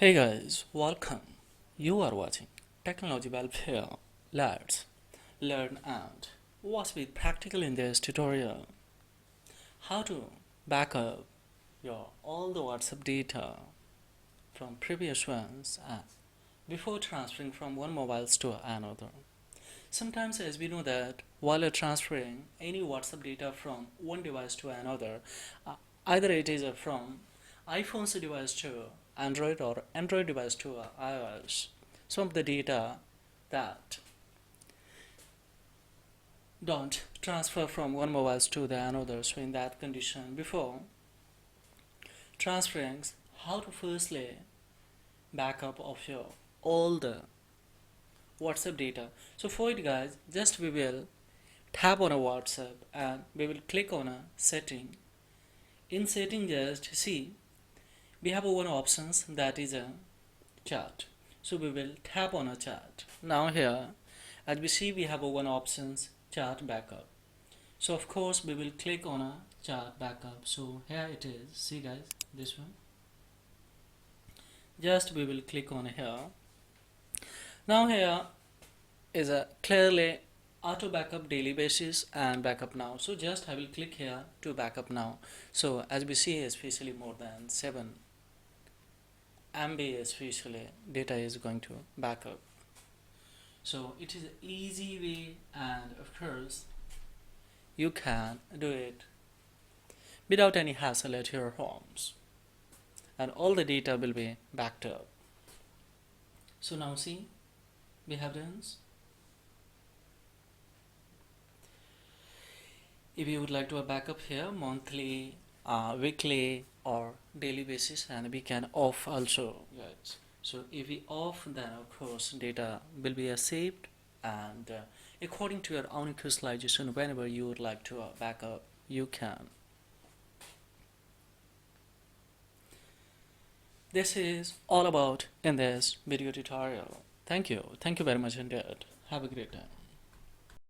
Hey guys, welcome. You are watching Technology Welfare. Let's learn and watch with practical in this tutorial. How to back up your all the WhatsApp data from previous ones and before transferring from one mobile to another. Sometimes as we know that while you're transferring any WhatsApp data from one device to another, uh, either it is from iPhone's device to Android or Android device to iOS, some of the data that don't transfer from one mobile to the another. So in that condition, before transferring, how to firstly backup of your all the WhatsApp data. So for it guys, just we will tap on a WhatsApp and we will click on a setting. In setting just see we have one options that is a chat. So we will tap on a chat. Now here as we see we have one options chat backup. So of course we will click on a chat backup. So here it is. See guys, this one. Just we will click on here. Now here is a clearly auto backup daily basis and backup now. So just I will click here to backup now. So as we see especially more than 7 MB especially data is going to backup. So it is an easy way and of course you can do it without any hassle at your homes and all the data will be backed up. So now see we have done. If you would like to backup here monthly, weekly or daily basis, and we can off also guys. So if we off, then of course data will be saved and according to your own utilization, whenever you would like to backup you can. This is all about in this video tutorial. Thank you very much indeed. Have a great time.